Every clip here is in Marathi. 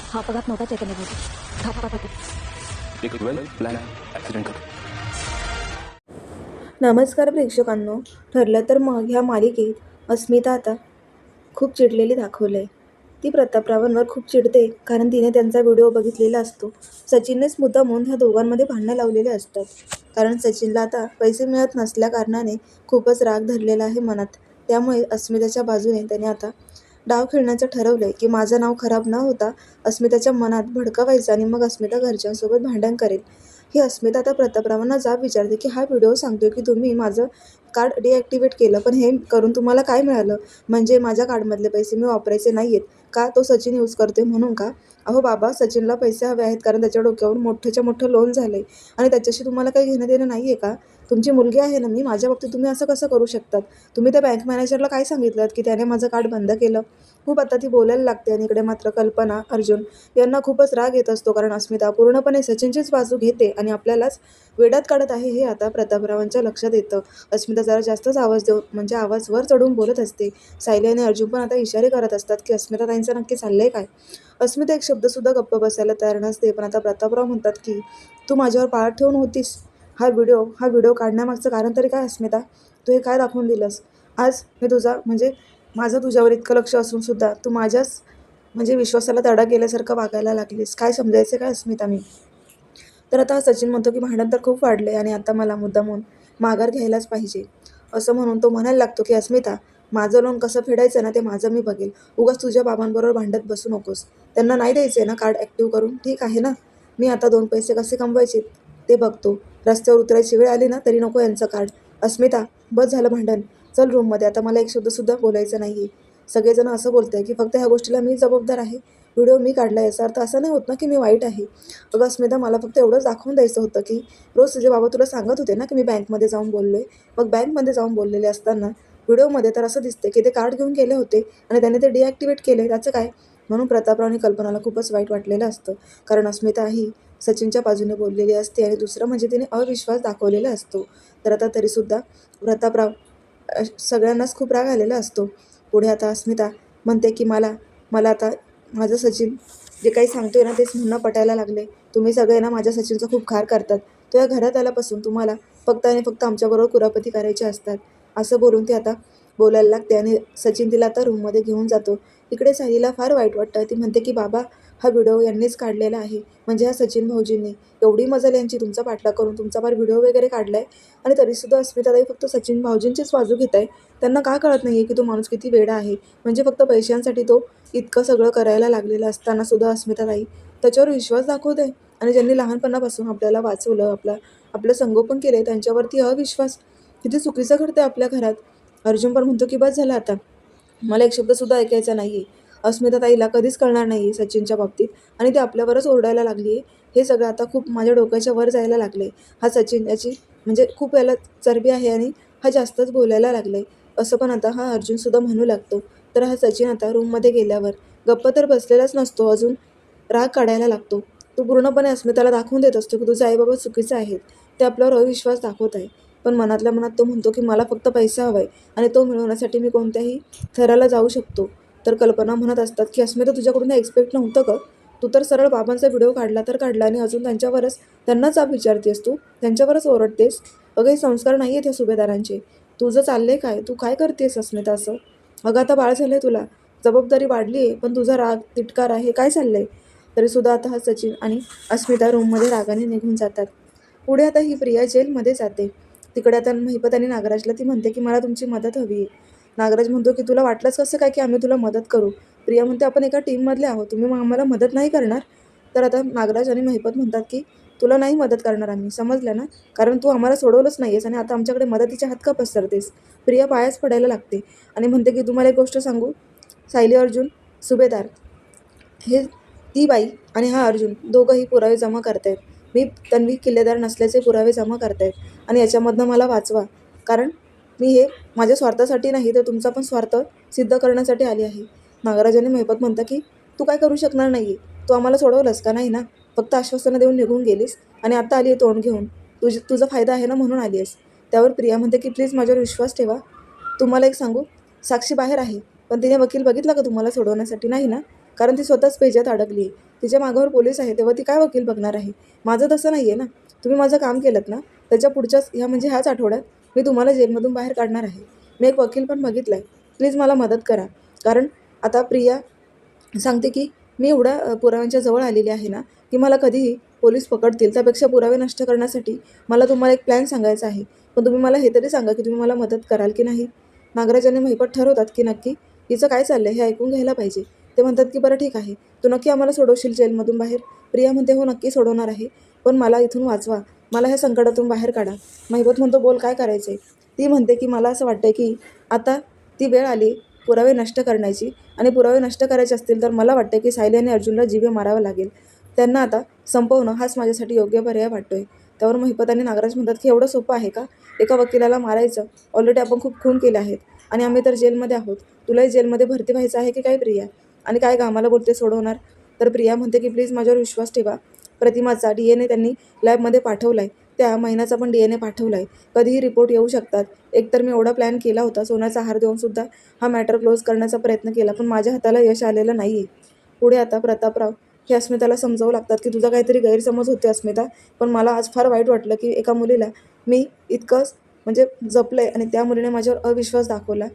हा अपघात नव्हता चैतन्य भाऊजी, धापा एक वेल प्लॅन ॲक्सिडेंट होता. नमस्कार प्रेक्षकांनो. ठरलं तर मग ह्या मालिकेत अस्मिता आता खूप चिडलेली दाखवलं आहे. ती प्रतापरावांवर खूप चिडते कारण तिने त्यांचा व्हिडिओ बघितलेला असतो. सचिननेच मुद्दामून ह्या दोघांमध्ये भांडणं लावलेले असतात. कारण सचिनला आता पैसे मिळत नसल्या कारणाने खूपच राग धरलेला आहे मनात. त्यामुळे अस्मिताच्या बाजूने त्याने आता डाव खेळण्याचं ठरवलंय की माझं नाव खराब न होता अस्मिताच्या मनात भडकवायचं आणि मग अस्मिता घरच्यांसोबत भांडण करेल. ही अस्मिता आता प्रतापरावांना जाब विचारते की हा व्हिडिओ सांगतोय की तुम्ही माझं कार्ड डिॲक्टिवेट केलं, पण हे करून तुम्हाला काय मिळालं? म्हणजे माझ्या कार्डमधले पैसे मी वापरायचे नाही आहेत का? तो सचिन यूज करते म्हणून का? अहो बाबा, सचिनला पैसे हवे आहेत कारण त्याच्या डोक्यावर मोठ्याच्या मोठं लोन झालं आहे आणि त्याच्याशी तुम्हाला काही घेणं देणं नाही आहे का? तुमची मुलगी आहे ना मी, माझ्या बाबतीत तुम्ही असं कसं करू शकतात? तुम्ही त्या बँक मॅनेजरला काय सांगितलं की त्याने माझं कार्ड बंद केलं? खूप आता ती बोलायला लागते आणि इकडे मात्र कल्पना, अर्जुन यांना खूपच राग येत असतो कारण अस्मिता पूर्णपणे सचिनचीच बाजू घेते आणि आपल्यालाच वेड्यात काढत आहे हे आता प्रतापरावांच्या लक्षात येतं. अस्मिता जरा जास्तच आवाज देऊन म्हणजे आवाज वर चढवून बोलत असते. सायली आणि अर्जुन पण आता इशारे करत असतात की अस्मिता ताईंचं नक्की चाललंय काय? अस्मिता एक शब्दसुद्धा गप्प बसायला तयार नसते. पण आता प्रतापराव म्हणतात की तू माझ्यावर पाळत ठेवून होतीस. हा व्हिडिओ काढण्यामागचं कारण तरी काय अस्मिता? तू हे काय दाखवून दिलंस? आज मी तुझा म्हणजे माझं तुझ्यावर इतकं लक्ष असून सुद्धा तू माझ्याच म्हणजे विश्वासाला तडा गेल्यासारखं वागायला लागलीस. काय समजायचं काय अस्मिता मी? तर आता सचिन म्हणतो की भांडण तर खूप वाढले आणि आता मला मुद्दामून माघार घ्यायलाच पाहिजे. असं म्हणून तो म्हणायला लागतो की अस्मिता, माझं लोन कसं फेडायचं ना ते माझं मी बघेल. उगाच तुझ्या बाबांबरोबर भांडत बसू नकोस. त्यांना नाही द्यायचं आहे ना कार्ड ॲक्टिव्ह करून, ठीक आहे ना? मी आता 2 पैसे कसे कमवायचे ते बघतो. रस्त्यावर उतरायची वेळ आली ना तरी नको यांचं कार्ड. अस्मिता, बस झालं भांडण. चल रूममध्ये, आता मला एक शब्दसुद्धा बोलायचं नाही आहे. सगळेजण असं बोलतंय की फक्त ह्या गोष्टीला मी जबाबदार आहे. व्हिडिओ मी काढला याचा अर्थ असा नाही होत ना की मी वाईट आहे. अगं अस्मिता, मला फक्त एवढंच दाखवून द्यायचं होतं की रोज तुझे बाबा तुला सांगत होते ना की मी बँकमध्ये जाऊन बोललोय. मग बँकमध्ये जाऊन बोललेले असताना व्हिडिओमध्ये तर असं दिसते की ते कार्ड घेऊन गेले होते आणि त्याने ते डिॲक्टिवेट केले. त्याचं काय? म्हणून प्रतापराव आणि कल्पनाला खूपच वाईट वाटलेलं असतं. कारण अस्मिता ही सचिनच्या बाजूने बोललेली असते आणि दुसरं म्हणजे तिने अविश्वास दाखवलेला असतो. तर आता तरीसुद्धा प्रतापराव सगळ्यांनाच खूप राग आलेला असतो. पुढे आता अस्मिता म्हणते की मला मला आता माझं सचिन जे काही सांगतोय ना तेच म्हणणं पटायला लागले. तुम्ही सगळे ना माझ्या सचिनचा खूप खार करतात. तो या घरात आल्यापासून तुम्हाला फक्त आणि फक्त आमच्याबरोबर कुरापती करायचे असतात. असं बोलून ती आता बोलायला लागते आणि सचिन तिला आता रूममध्ये घेऊन जातो. इकडे सायलीला फार वाईट वाटतं. ती म्हणते की बाबा, हा व्हिडिओ यांनीच काढलेला आहे, म्हणजे ह्या सचिन भाऊजींनी. एवढी मजा यांची तुमचा पाठलाग करून तुमचा फार व्हिडिओ वगैरे काढलाय आणि तरीसुद्धा अस्मिताताई फक्त सचिन भाऊजींचीच बाजू घेत आहे. त्यांना का कळत नाही आहे की तो माणूस किती वेडा आहे? म्हणजे फक्त पैशांसाठी तो इतकं सगळं करायला लागलेलं असताना सुद्धा अस्मिताताई त्याच्यावर विश्वास दाखवते आणि ज्यांनी लहानपणापासून आपल्याला वाचवलं, आपलं संगोपन केलं त्यांच्यावरती अविश्वास किती चुकीचं घडतं आपल्या घरात. अर्जुन पण म्हणतो की बस झालं आता, मला एक शब्दसुद्धा ऐकायचा नाही आहे. अस्मिताताईला कधीच कळणार नाही आहे सचिनच्या बाबतीत आणि ती आपल्यावरच ओरडायला लागली आहे. हे सगळं आता खूप माझ्या डोक्याच्या वर जायला लागलं आहे. हा सचिन याची म्हणजे खूप याला चरबी आहे आणि हा जास्तच बोलायला लागला आहे. असं पण आता हा अर्जुनसुद्धा म्हणू लागतो. तर हा सचिन आता रूममध्ये गेल्यावर गप्प तर बसलेलाच नसतो, अजून राग काढायला लागतो. तो पूर्णपणे अस्मिताला दाखवून देत असतो की तुझे आईबाबा चुकीचे आहेत, ते आपल्यावर अविश्वास दाखवत आहे. पण मनातल्या मनात तो म्हणतो की मला फक्त पैसा हवा आहे आणि तो मिळवण्यासाठी मी कोणत्याही थराला जाऊ शकतो. तर कल्पना म्हणत असतात की अस्मिता, तुझ्याकडून एक्सपेक्ट नव्हतं का? तू तर सरळ बाबांचा व्हिडिओ काढला तर काढला आणि अजून त्यांनाच जाब विचारतेस, तू त्यांच्यावरच ओरडतेस. अगं, हे संस्कार नाही आहेत ह्या सुभेदारांचे. तुझं चाललंय काय? तू काय करतेस अस्मिता असं? अगं, आता बाळ झालंय तुला, जबाबदारी वाढली आहे, पण तुझा राग तिटकार आहे, काय चाललंय? तरीसुद्धा आता हा सचिन आणि अस्मिता रूममध्ये रागाने निघून जातात. पुढे आता ही प्रिया जेलमध्ये जाते. तिकडे आता महिपत आणि नागराजला ती म्हणते की मला तुमची मदत हवी आहे. नागराज म्हणतो की तुला वाटलंच कसं काय की आम्ही तुला मदत करू? प्रिया म्हणते आपण एका टीममधले आहोत, तुम्ही मग आम्हाला मदत नाही करणार? तर आता नागराज आणि महिपत म्हणतात की तुला नाही मदत करणार आम्ही, समजलं ना? कारण तू आम्हाला सोडवलंच नाही आहेस आणि आता आमच्याकडे मदतीचे हात का पसरतेस? प्रिया पायाच पडायला लागते आणि म्हणते की तुम्हाला एक गोष्ट सांगू, सायली, अर्जुन, सुभेदार हे, ती बाई आणि हा अर्जुन दोघंही पुरावे जमा करतायत. मी तन्वी किल्लेदार नसल्याचे पुरावे जमा करतायत आणि याच्यामधनं मला वाचवा. कारण मी हे माझ्या स्वार्थासाठी नाही तर तुमचा पण स्वार्थ सिद्ध करण्यासाठी आली आहे. नागराज आणि महिपत म्हणतं की तू काय करू शकणार नाही आहे, तू आम्हाला सोडवलंस का? नाही ना, फक्त आश्वासनं देऊन निघून गेलीस आणि आता आली आहे तोंड घेऊन. तुझा फायदा आहे ना म्हणून आली आहेस. त्यावर प्रिया म्हणते की प्लीज माझ्यावर विश्वास ठेवा. तुम्हाला एक सांगू, साक्षी बाहेर आहे, पण तिने वकील बघितला का तुम्हाला सोडवण्यासाठी? नाही ना? कारण ती स्वतःच पेजात अडकली आहे. तिच्या मागावर पोलीस आहे तेव्हा ती काय वकील बघणार आहे? माझं तसं नाही आहे ना. तुम्ही माझं काम केलं ना, त्याच्या पुढच्याच ह्याच आठवड्यात मी तुम्हाला जेलमधून बाहेर काढणार आहे. मी एक वकील पण बघितला आहे. प्लीज मला मदत करा. कारण आता प्रिया सांगते की मी एवढ्या पुराव्यांच्या जवळ आलेली आहे ना, की मला कधीही पोलीस पकडतील. त्यापेक्षा पुरावे नष्ट करण्यासाठी मला तुम्हाला एक प्लॅन सांगायचा आहे. पण तुम्ही मला हे तरी सांगा की तुम्ही मला मदत कराल की नाही? नागराज आणि महिपत ठरवतात की नक्की हिचं काय चाललंय हे ऐकून घ्यायला पाहिजे. ते म्हणतात की बरं ठीक आहे, तू नक्की आम्हाला सोडवशील जेलमधून बाहेर? प्रिया म्हणते हो नक्की सोडवणार आहे, पण मला इथून वाचवा, मला ह्या संकटातून बाहेर काढा. महिपत म्हणतो बोल काय करायचं आहे? ती म्हणते की मला असं वाटतंय की आता ती वेळ आली पुरावे नष्ट करण्याची, आणि पुरावे नष्ट करायचे असतील तर मला वाटतं की सायली आणि अर्जुनला जीवे मारावं लागेल. त्यांना आता संपवणं हाच माझ्यासाठी योग्य पर्याय वाटतोय. त्यावर महिपत आणि नागराज म्हणतात की एवढं सोपं आहे का एका वकिलाला मारायचं? ऑलरेडी आपण खूप खून केले आहेत आणि आम्ही तर जेलमध्ये आहोत. तुलाही जेलमध्ये भरती व्हायचं आहे की काय प्रिया? आणि काय आम्हाला बोलते सोडवणार? तर प्रिया म्हणते की प्लीज माझ्यावर विश्वास ठेवा. प्रतिमाचा DNA त्यांनी लॅबमध्ये पाठवला आहे, त्या महिन्याचा पण DNA पाठवला आहे. कधीही रिपोर्ट येऊ शकतात. एकतर मी एवढा प्लॅन केला होता, सोन्याचा हार देऊनसुद्धा हा मॅटर क्लोज करण्याचा प्रयत्न केला, पण माझ्या हाताला यश आलेलं नाही आहे. पुढे आता प्रतापराव हे अस्मिताला समजावू लागतात की तुझा काहीतरी गैरसमज होते अस्मिता, पण मला आज फार वाईट वाटलं की एका मुलीला मी इतकं म्हणजे जपलं आहे आणि त्या मुलीने माझ्यावर अविश्वास दाखवला.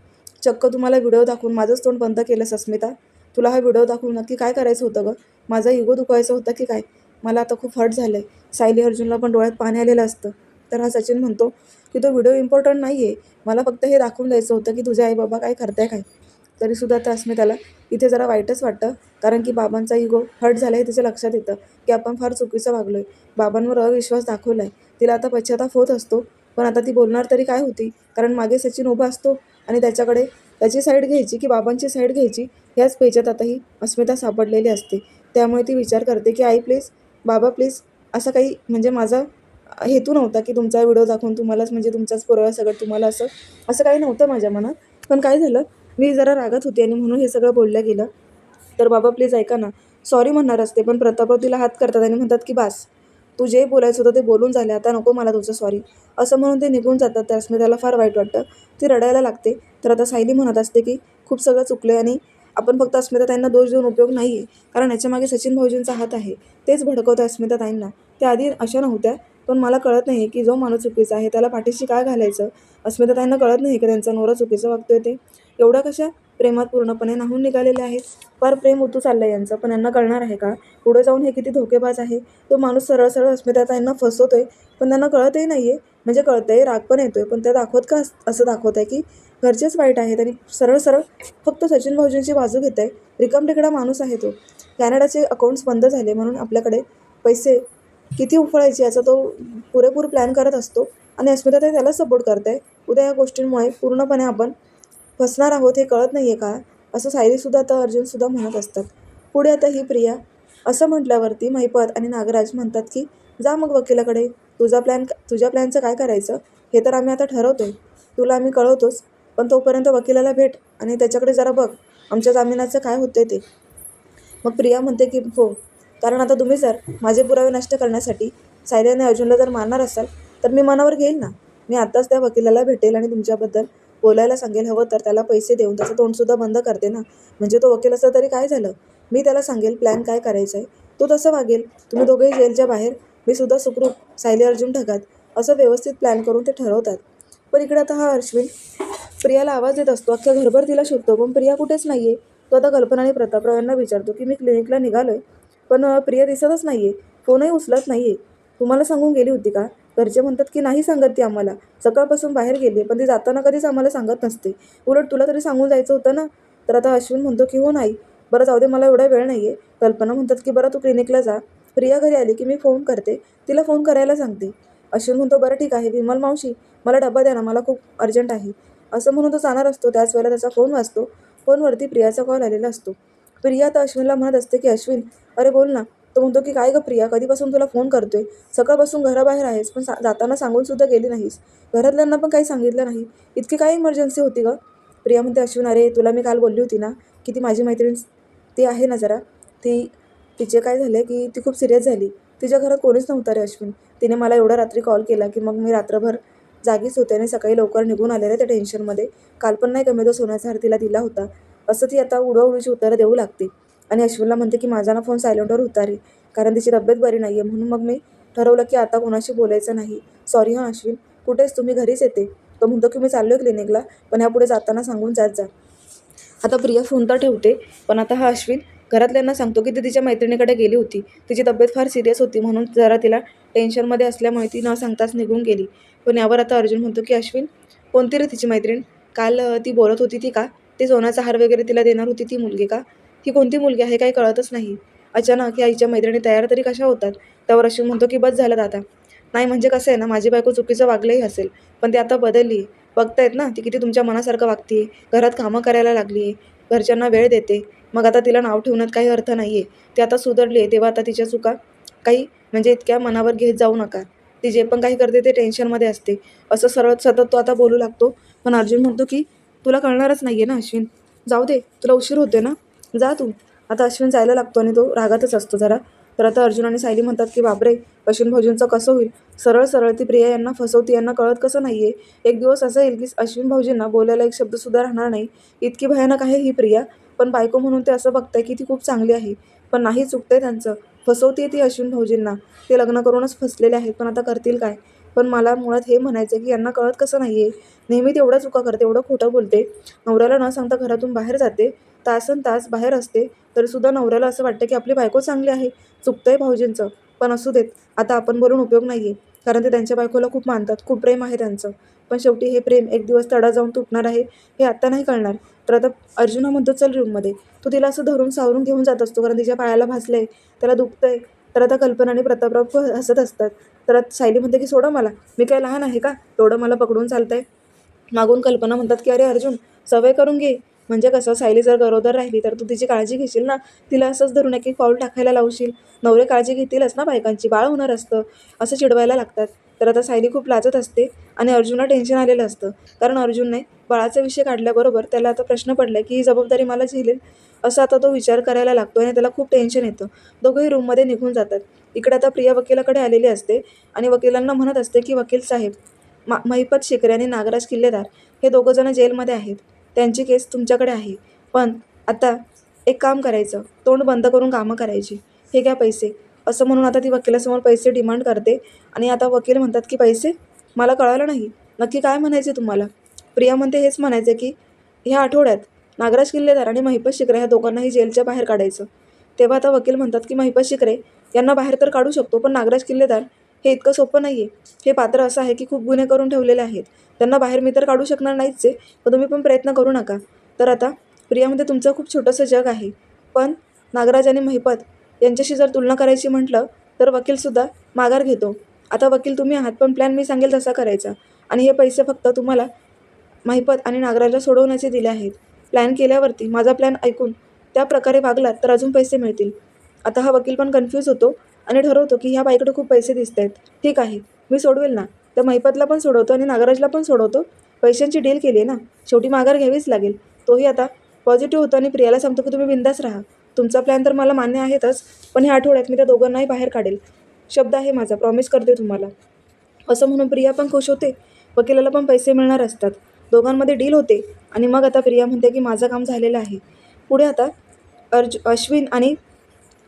चक्क तुम्हाला व्हिडिओ दाखवून माझंच तोंड बंद केलंस अस्मिता. तुला हा व्हिडिओ दाखवून नक्की काय करायचं होतं गं? माझा इगो दुखवायचा होता की काय? मला आता खूप हर्ट झालं आहे. सायली अर्जुनला पण डोळ्यात पाणी आलेलं असतं. तर हा सचिन म्हणतो की तो व्हिडिओ इम्पॉर्टंट नाही आहे, मला फक्त हे दाखवून द्यायचं होतं की तुझे आई बाबा काय करताय काय. तरीसुद्धा त्या अस्मिताला इथे जरा वाईटच वाटतं, कारण की बाबांचा इगो हर्ट झाला आहे तिच्या लक्षात येतं की आपण फार चुकीचं वागलो आहे, बाबांवर अविश्वास दाखवला आहे. तिला आता पश्चाताप होत असतो, पण आता ती बोलणार तरी काय होती? कारण मागे सचिन उभा असतो आणि त्याच्याकडे त्याची साईड घ्यायची की बाबांची साईड घ्यायची ह्याच पेचात आता ही अस्मिता सापडलेली असते. त्यामुळे ती विचार करते की आई प्लीज, बाबा प्लीज, असं काही म्हणजे माझा हेतू नव्हता की तुमचा व्हिडिओ दाखवून तुम्हालाच म्हणजे तुमचाच पुरावा सगळं तुम्हाला असं असं काही नव्हतं माझ्या मनात. पण काय झालं, मी जरा रागात होते आणि म्हणून हे सगळं बोललं गेलं. तर बाबा प्लीज ऐका ना. सॉरी म्हणणार असते, पण प्रतापराव तिला हात करतात आणि म्हणतात की बास, तू जे बोलायचं होतं ते बोलून झाले, आता नको मला तुझं सॉरी. असं म्हणून ते निघून जातात. त्या अस्मिताला फार वाईट वाटतं, ती रडायला लागते. तर आता सायली म्हणत असते की खूप सगळं चुकलं आणि आपण फक्त अस्मिता ताईंना दोष देऊन उपयोग नाही आहे, कारण याच्यामागे सचिन भाऊजींचा हात आहे. तेच भडकवतं अस्मिता ताईंना. त्या आधी अशा नव्हत्या, पण मला कळत नाही की जो माणूस चुकीचा आहे त्याला पाठीशी काय घालायचं. अस्मिता ताईंना कळत नाही की त्यांचा नवरा चुकीचं वागतोय ते. एवढ्या कशा प्रेमात पूर्णपणे नाहून निघालेले आहेत. फार प्रेम उतू चाललंय यांचं, पण यांना कळणार आहे का पुढे जाऊन हे किती धोकेबाज आहे? तो माणूस सरळ सरळ अस्मिता ताईंना फसवतोय, पण त्यांना कळतही नाही आहे. म्हणजे कळतंय, राग पण येतोय, पण त्या दाखवत का असं दाखवत आहे की घरचेच वाईट आहेत आणि सरळ सरळ फक्त सचिन भाऊजींची बाजू घेत आहे. रिकामटेकडा माणूस आहे तो. कॅनडाचे अकाउंट्स बंद झाले म्हणून आपल्याकडे पैसे किती उफळायचे याचा तो पुरेपूर प्लॅन करत असतो आणि अस्मिता ताई त्याला सपोर्ट करते. उद्या या गोष्टींमुळे पूर्णपणे आपण फसणार आहोत हे कळत नाही आहे का? असं सायलीसुद्धा आता अर्जुनसुद्धा म्हणत असतात. पुढे आता ही प्रिया असं म्हटल्यावरती महिपत आणि नागराज म्हणतात की जा मग वकिलाकडे, तुझ्या प्लॅनचं काय करायचं हे तर आम्ही आता ठरवतोय, तुला आम्ही कळवतोच, पण तोपर्यंत वकिलाला भेट आणि त्याच्याकडे जरा बघ आमच्या जामिनाचं काय होतंय ते. मग प्रिया म्हणते की हो, कारण आता तुम्ही जर माझे पुरावे नष्ट करण्यासाठी सायली आणि अर्जुनला जर मारणार असाल तर मी मनावर घेईल ना. मी आत्ताच त्या वकिलाला भेटेल आणि तुमच्याबद्दल बोलायला सांगेल, हवं तर त्याला पैसे देऊन त्याचं तोंडसुद्धा बंद करते ना. म्हणजे तो वकील असला तरी काय झालं, मी त्याला सांगेल प्लॅन काय करायचं आहे, तो तसं वागेल. तुम्ही दोघेही जेलच्या बाहेर, मी सुद्धा सुखरूप, सायली अर्जुन ढगात, असं व्यवस्थित प्लॅन करून ते ठरवतात. पण इकडे आता हा अश्विन प्रियाला आवाज देत असतो. अख्ख्या घरभर तिला शोधतो, पण प्रिया कुठेच नाही आहे. तो आता कल्पना आणि प्रतापराव यांना विचारतो की मी क्लिनिकला निघालो आहे, पण प्रिया दिसतच नाही आहे, फोनही उचलत नाही आहे. तुम्हाला सांगून गेली होती का? घरचे म्हणतात की नाही सांगत ती आम्हाला, सकाळपासून बाहेर गेली आहे, पण ती जाताना कधीच आम्हाला सांगत नसते. उलट तुला तरी सांगून जायचं होतं ना. तर आता अश्विन म्हणतो की हो नाही, बरं जाऊ दे, मला एवढा वेळ नाही आहे. कल्पना म्हणतात की बरं तू क्लिनिकला जा, प्रिया घरी आली की मी फोन करते, तिला फोन करायला सांगते. अश्विन म्हणतो बरं ठीक आहे, विमल मावशी मला डबा द्या ना, मला खूप अर्जंट आहे. असं म्हणून तो जाणार असतो, त्याच वेळेला त्याचा फोन वाजतो. फोनवरती प्रियाचा कॉल आलेला असतो. प्रिया तर अश्विनला म्हणत असते की अश्विन अरे बोल ना. तो म्हणतो की काय गं प्रिया, कधीपासून तुला फोन करतोय, सकाळपासून घराबाहेर आहेस, पण जाताना सांगूनसुद्धा गेली नाहीस, घरातल्यांना पण काही सांगितलं नाही, इतकी काय इमर्जन्सी होती गं? प्रिया म्हणते अश्विन अरे तुला मी काल बोलली होती ना की ती माझी मैत्रीण ती आहे ना जरा, तिचे काय झालं की ती खूप सिरियस झाली. तिच्या घरात कोणीच नव्हतं रे अश्विन. तिने मला एवढा रात्री कॉल केला की मग मी रात्रभर जागीच होते आणि सकाळी लवकर निघून आलेले त्या टेन्शनमध्ये. काल पण नाही का मी तो सोन्याचा हार तिला दिला होता, असं ती आता उडवाउडवीची उत्तरं देऊ लागते. आणि अश्विनला म्हणते की माझा ना फोन सायलेंटवर होता रे, कारण तिची तब्येत बरी नाही आहे, म्हणून मग मी ठरवलं की आता कोणाशी बोलायचं नाही. सॉरी हां अश्विन, कुठेच तुम्ही घरीच येते. तो म्हणतो की मी चाललो आहे क्लिनिकला, पण ह्यापुढे जाताना सांगून जात जा. आता प्रिया फोन तर ठेवते, पण आता हा अश्विन घरातल्यांना सांगतो की ती तिच्या मैत्रिणीकडे गेली होती. तिची तब्येत फार सिरियस होती, म्हणून जरा तिला टेन्शनमध्ये असल्यामुळे ती न सांगताच निघून गेली. पण यावर आता अर्जुन म्हणतो की अश्विन, कोणती रे तिची मैत्रीण? काल ती बोलत होती ती का? ते सोन्याचा हार वगैरे तिला देणार होती ती मुलगी का? ही कोणती मुलगी आहे काही कळतच नाही. अचानक या आईच्या मैत्रिणी तयार तरी कशा होतात? त्यावर अश्विन म्हणतो की बस झालं दादा. नाही म्हणजे कसं आहे ना, माझी बायको चुकीचं वागलंही असेल, पण ती आता बदलली. बघतायत ना ती किती तुमच्या मनासारखं वागते, घरात कामं करायला लागली आहे, घरच्यांना वेळ देते. मग आता तिला नाव ठेवण्यात काही अर्थ नाही आहे. ती आता सुधारली आहे, तेव्हा आता तिच्या चुका काही म्हणजे इतक्या मनावर घेत जाऊ नका. ती जे पण काही करते ते टेन्शनमध्ये असते, असं सरळ सतत तो आता बोलू लागतो. पण अर्जुन म्हणतो की तुला कळणारच नाही आहे ना अश्विन, जाऊ दे, तुला उशीर होते ना, जा तू. आता अश्विन जायला लागतो आणि तो रागातच असतो जरा. तर आता अर्जुन आणि सायली म्हणतात की बापरे, अश्विन भाऊजींचं कसं होईल? सरळ सरळ ती प्रिया यांना फसवते, यांना कळत कसं नाही आहे? एक दिवस असं येईल की अश्विन भाऊजींना बोलायला एक शब्दसुद्धा राहणार नाही. इतकी भयानक आहे ही प्रिया. पण बायको म्हणून ते असं बघताय की ती खूप चांगली आहे, पण नाही चुकतंय त्यांचं. फसवते ती अश्विन भाऊजींना. ते लग्न करूनच फसलेले आहेत, पण आता करतील काय? पण मला मुळात हे म्हणायचं की यांना कळत कसं नाही आहे? नेहमी तेवढा चुका करते, एवढं खोटं बोलते, नवऱ्याला न सांगता घरातून बाहेर जाते, तासनतास बाहेर असते, तरीसुद्धा नवऱ्याला असं वाटतं की आपली बायको चांगली आहे. चुकतंय भाऊजींचं, पण असू देत. आता आपण बोलून उपयोग नाही आहे, कारण ते त्यांच्या बायकोला खूप मानतात, खूप प्रेम आहे त्यांचं. पण शेवटी हे प्रेम एक दिवस तडा जाऊन तुटणार आहे, हे आत्ता नाही कळणार. तर आता अर्जुन हा म्हणतो चल रूममध्ये. तो तिला असं धरून सावरून घेऊन जात असतो, कारण तिच्या पायाला भाजलंय, त्याला दुखतंय. तर आता कल्पना आणि प्रतापराव हसत असतात. तर आता सायली म्हणते की सोडा मला, मी काय लहान आहे का एवढं मला पकडून चालतंय? मागून कल्पना म्हणतात की अरे अर्जुन, सवय करून घे. म्हणजे कसं, सायली जर गरोदर राहिली तर तू तिची काळजी घेशील ना, तिला असंच धरून एक एक पाऊल टाकायला लावशील. नवरे काळजी घेतीलच ना बायकांची, बाळ होणार असतं, असं चिडवायला लागतात. तर आता सायली खूप लाजत असते आणि अर्जुनला टेन्शन आलेलं असतं, कारण अर्जुनने बाळाचा विषय काढल्याबरोबर त्याला आता प्रश्न पडला की ही जबाबदारी मला झेलेल, असं आता तो विचार करायला लागतो आणि त्याला खूप टेन्शन येतं. दोघंही रूममध्ये निघून जातात. इकडे आता प्रिया वकिलाकडे आलेली असते आणि वकिलांना म्हणत असते की वकील साहेब, महिपत शिकरे आणि नागराज किल्लेदार हे दोघंजणं जेलमध्ये आहेत, त्यांची केस तुमच्याकडे आहे. पण आता एक काम करायचं, तोंड बंद करून कामं करायची. हे घ्या पैसे, असं म्हणून आता ती वकिलासमोर पैसे डिमांड करते. आणि आता वकील म्हणतात की पैसे? मला कळालं नाही, नक्की काय म्हणायचे तुम्हाला? प्रिया म्हणते हेच म्हणायचं की ह्या आठवड्यात नागराज किल्लेदार आणि महिपत शिकरे ह्या दोघांनाही जेलच्या बाहेर काढायचं. तेव्हा आता वकील म्हणतात की महिपत शिकरे यांना बाहेर तर काढू शकतो, पण नागराज किल्लेदार हे इतकं सोपं नाही आहे. हे पात्र असं आहे की खूप गुन्हे करून ठेवलेले आहेत, त्यांना बाहेर मी तर काढू शकणार नाहीच आहे, पण तुम्ही पण प्रयत्न करू नका. तर आता प्रियामध्ये तुमचं खूप छोटंसं जग आहे, पण नागराज आणि महिपत यांच्याशी जर तुलना करायची म्हटलं तर वकीलसुद्धा माघार घेतो. आता वकील तुम्ही आहात, पण प्लॅन मी सांगेल तसा करायचा, आणि हे पैसे फक्त तुम्हाला महिपत आणि नागराजला सोडवण्याचे दिले आहेत. प्लॅन केल्यावरती माझा प्लॅन ऐकून त्या प्रकारे वागलात तर अजून पैसे मिळतील. आता हा वकील पण कन्फ्यूज होतो आणि ठरवतो की ह्या बाईकडे खूप पैसे दिसत आहेत. ठीक आहे, मी सोडवेल ना, त्या महिपतला पण सोडवतो आणि नागराजला पण सोडवतो. पैशांची डील केली आहे ना, शेवटी माघार घ्यावीच लागेल. तोही आता पॉझिटिव्ह होतो आणि प्रियाला सांगतो की तुम्ही बिंदास राहा, तुमचा प्लॅन तर मला मान्य आहेतच, पण ह्या आठवड्यात मी त्या दोघांनाही बाहेर काढेल. शब्द आहे माझा, प्रॉमिस करते तुम्हाला. असं म्हणून प्रिया पण खुश होते, वकिलाला पण पैसे मिळणार असतात, दोघांमध्ये डील होते. आणि मग आता प्रिया म्हणते की माझं काम झालेलं आहे. पुढे आता अश्विन आणि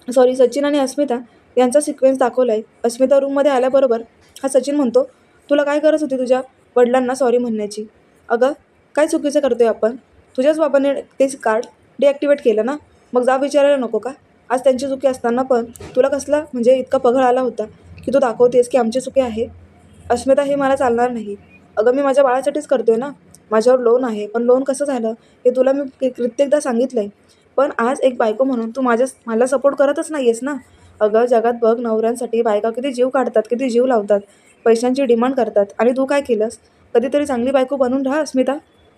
सचिन आणि अस्मिता यांचा सिक्वेन्स दाखवला आहे. अस्मिता रूममध्ये आल्याबरोबर हा सचिन म्हणतो, तुला काय गरज होती तुझ्या वडिलांना सॉरी म्हणण्याची? अगं काय चुकीचं करतोय आपण? तुझ्याच बाबाने ते कार्ड डिॲक्टिवेट केलं ना, मग जा विचारायला नको का? आज त्यांची चुकी असताना पण तुला कसला म्हणजे इतका पघळ आला होता की तू दाखवतेस की आमची चुकी आहे? अस्मिता हे मला चालणार नाही. अगं मी माझ्या बाळासाठीच करतोय ना, माझ्यावर लोन आहे, पण लोन कसं झालं हे तुला मी कित्येकदा सांगितलं आहे. पण आज एक बायको म्हणून तू मला सपोर्ट करतच नाही आहेस ना. अगं जगात बघ, नवऱ्यांसाठी बायका किती जीव काढतात, किती जीव लावतात, पैशांची डिमांड करतात, आणि तू काय केलंस? कधीतरी चांगली बायको बनून राहा अस्मिता.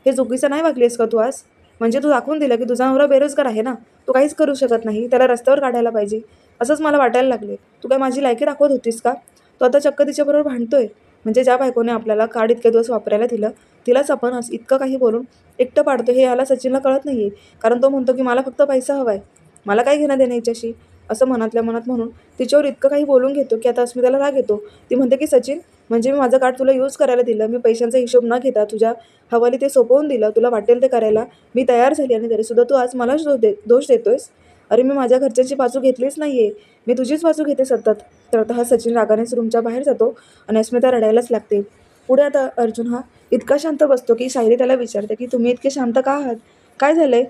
हे चुकीचं नाही वागलीस का तू आज? म्हणजे तू दाखवून दिलं की तुझा नवरा बेरोजगार आहे ना, तू काहीच करू शकत नाही, त्याला रस्त्यावर काढायला पाहिजे, असंच मला वाटायला लागले. तू काय माझी लायकी दाखवत होतीस का? तो आता चक्क तिच्याबरोबर भांडतोय. म्हणजे ज्या बायकोने आपल्याला कार्ड इतके दिवस वापरायला दिलं, तिलाच आपण इतकं काही बोलून एकटं पाडतो, हे याला सचिनला कळत नाही आहे. कारण तो म्हणतो की मला फक्त पैसा हवा आहे, मला काय घेणं देणं याच्याशी, असं मनातल्या मनात म्हणून तिच्यावर इतकं काही बोलून घेतो की आता अस्मिताला राग येतो. ती म्हणते की सचिन, म्हणजे मी माझं कार्ड तुला यूज करायला दिलं, मी पैशांचा हिशोब न घेता तुझ्या हवाली ते सोपवून दिलं, तुला वाटेल ते करायला मी तयार झाली, आणि तरीसुद्धा तू आज मलाच दोष देतोयस. अरे मी माझ्या घरच्यांची बाजू घेतलीच नाही आहे, मी तुझीच बाजू घेते सतत. तर आता हा सचिन रागानेच रूमच्या बाहेर जातो आणि अस्मिता रडायलाच लागते. पुढे आता अर्जुन हा इतका शांत बसतो की सायली त्याला विचारते की तुम्ही इतके शांत का आहात, काय झालंय?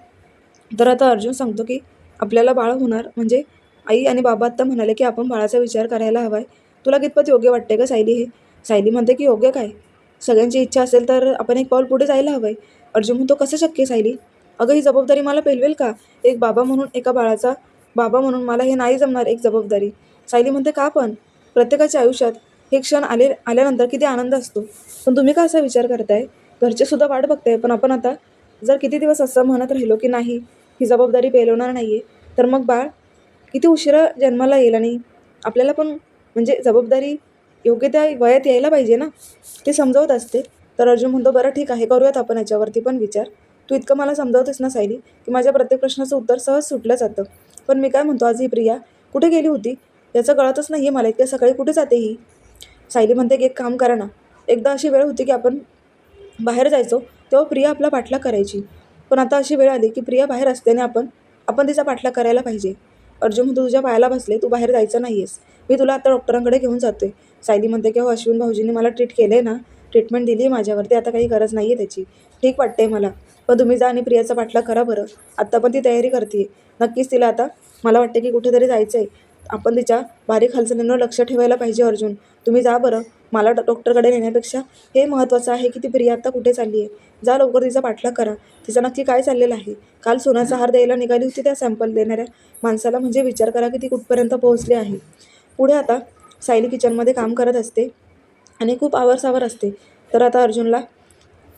तर आता अर्जुन सांगतो की आपल्याला बाळ होणार म्हणजे आई आणि बाबा आत्ता म्हणाले की आपण बाळाचा विचार करायला हवा आहे. तुला कितपत योग्य वाटते का सायली हे? सायली म्हणते की योग्य काय? सगळ्यांची इच्छा असेल तर आपण एक पाऊल पुढे जायला हवं आहे. अर्जुन म्हणतो कसं शक्य आहे सायली? अगं ही जबाबदारी मला पेलवेल का? एक बाबा म्हणून, एका बाळाचा बाबा म्हणून मला हे नाही जमणार एक जबाबदारी. सायली म्हणते का पण? प्रत्येकाच्या आयुष्यात हे क्षण आल्यानंतर किती आनंद असतो. पण तुम्ही का असा विचार करताय? घरचे सुद्धा वाट बघताय. पण आपण आता जर किती दिवस असं म्हणत राहिलो की नाही ही जबाबदारी पेलवणार नाही आहे, तर मग बाळ किती उशिरा जन्माला येईल आणि आपल्याला पण म्हणजे जबाबदारी योग्य त्या वयात यायला पाहिजे ना, ते समजावत असते. तर अर्जुन म्हणतो बरं ठीक आहे, करूयात आपण याच्यावरती पण विचार. तू इतकं मला समजावतेस ना सायली की माझ्या प्रत्येक प्रश्नाचं उत्तर सहज सुटलं जातं. पण मी काय म्हणतो, आज ही प्रिया कुठे गेली होती याचं कळतच नाही आहे मला. इतक्या सकाळी कुठे जाते ही? सायली म्हणते की एक काम करा ना, एकदा अशी वेळ होती की आपण बाहेर जायचो तेव्हा प्रिया आपला पाठलाग करायची. पण आता अशी वेळ आली की प्रिया बाहेर असते आणि आपण आपण तिचा पाठलाग करायला पाहिजे. अर्जुन म्हणतो तुझ्या पायाला बसले, तू बाहेर जायचं नाही आहेस, मी तुला आता डॉक्टरांकडे घेऊन जातोय. सायली म्हणते की हो अश्विन भाऊजींनी मला ट्रीट केलं आहे ना, ट्रीटमेंट दिली आहे माझ्यावरती, आता काही गरज नाही आहे त्याची, ठीक वाटतंय मला. पण तुम्ही जा आणि प्रियाचा पाठलाग करा बरं. आत्ता पण ती तयारी करते नक्कीच तिला आता मला वाटते की कुठेतरी जायचं आहे. आपण तिच्या बारीक हालचालींवर लक्ष ठेवायला पाहिजे. अर्जुन तुम्ही जा बरं, मला डॉक्टरकडे नेण्यापेक्षा हे महत्त्वाचं आहे की ती प्रिया आत्ता कुठे चालली आहे. जा लवकर तिचा पाठलाग करा, तिचं नक्की काय चाललेलं आहे. काल सोन्याचा हार द्यायला निघाली होती त्या सॅम्पल देणाऱ्या माणसाला, म्हणजे विचार करा की ती कुठपर्यंत पोहोचली आहे. पुढे आता सायली किचनमध्ये काम करत असते आणि खूप आवरसावर असते. तर आता अर्जुनला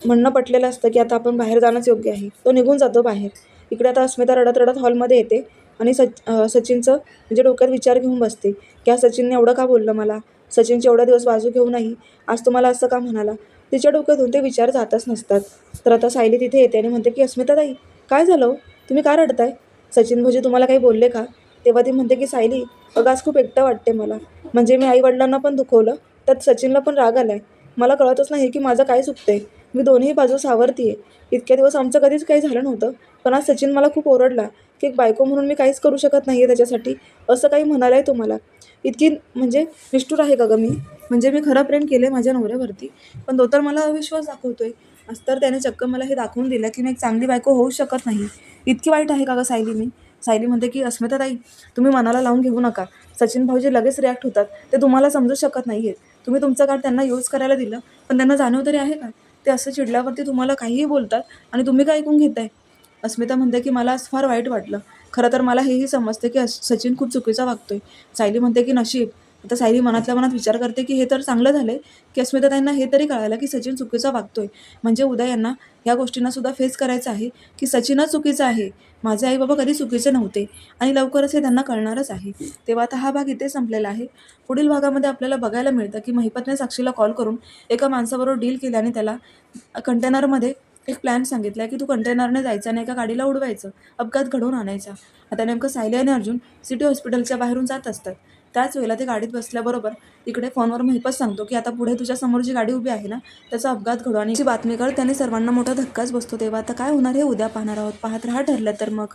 म्हणणं पटलेलं असतं की आता आपण बाहेर जाणंच योग्य आहे. तो निघून जातो बाहेर. इकडे आता अस्मिता रडत रडत हॉलमध्ये येते आणि सचिनचं म्हणजे डोक्यात विचार घेऊन बसते की आज सचिनने एवढं का बोललं मला, सचिनची एवढा दिवस बाजू घेऊनही आज तुम्हाला असं का म्हणाला. तिच्या डोक्यातून ते विचार जातच नसतात. तर आता सायली तिथे येते आणि म्हणते की अस्मिता ताई काय झालं हो? तुम्ही का रडताय? सचिन भाऊजी तुम्हाला काही बोलले का? तेव्हा ती म्हणते की सायली अगं आज खूप एकटं वाटते मला, म्हणजे मी आईवडिलांना पण दुखवलं, त्यात सचिनला पण राग आलाय. मला कळतच नाही की माझं काय चुकतंय. मी दोन्ही बाजू सावरतीये. इतक्या दिवस आमचं कधीच काही झालं नव्हतं, पण आज सचिन मला खूप ओरडला की एक बायको म्हणून मी काहीच करू शकत नाही आहे त्याच्यासाठी, असं काही म्हणालाय तुम्हाला. इतकी म्हणजे निष्ठुर आहे का गं मी? म्हणजे मी खरं प्रेम केलं आहे माझ्या नवऱ्यावरती, पण तो तर मला अविश्वास दाखवतोय. आज तर त्याने चक्क मला हे दाखवून दिलं की मी एक चांगली बायको होऊच शकत नाही. इतकी वाईट आहे का गं सायली मी? सायली म्हणते की अस्मिताताई तुम्ही मनाला लावून घेऊ नका. सचिन भाऊजी लगेच रिॲक्ट होतात, ते तुम्हाला समजू शकत नाही आहेत. तुम्ही तुमचं कार्ड त्यांना यूज करायला दिलं, पण त्यांना जाणीव तरी आहे का? ते असं चिडल्यावरती तुम्हाला काहीही बोलतात आणि तुम्ही काय ऐकून घेताय? अस्मिता म्हणते की मला आज फार वाईट वाटलं. खरं तर मला हेही समजते की सचिन खूप चुकीचा वागतोय. सायली म्हणते की नशीब. आता सायली मनातल्या मनात विचार करते की हे तर चांगलं झालंय की अस्मिता त्यांना हे तरी कळालं की सचिन चुकीचा वागतोय. म्हणजे उद्या यांना या गोष्टींना सुद्धा फेस करायचं आहे की सचिनच चुकीचा आहे, माझे आई बाबा कधी चुकीचे नव्हते आणि लवकरच हे त्यांना कळणारच आहे. तेव्हा आता हा भाग इथे संपलेला आहे. पुढील भागामध्ये आपल्याला बघायला मिळतं की महिपतने साक्षीला कॉल करून एका माणसाबरोबर डील केली आणि त्याला कंटेनरमध्ये एक प्लॅन सांगितला की तू कंटेनरने जायचं आणि एका गाडीला उडवायचं, अपघात घडवून आणायचा. आता नेमकं सायली आणि अर्जुन सिटी हॉस्पिटलच्या बाहेरून जात असतात. त्याच वेळेला ते गाडीत बसल्याबरोबर इकडे फोनवर महिपत सांगतो की आता पुढे तुझ्या समोर जी गाडी उभी आहे ना त्याचा अपघात घडू आणि बातमी कळत त्याने सर्वांना मोठा धक्काच बसतो. तेव्हा आता काय होणार हे उद्या पाहणार आहोत. पाहत राहा ठरलं तर मग.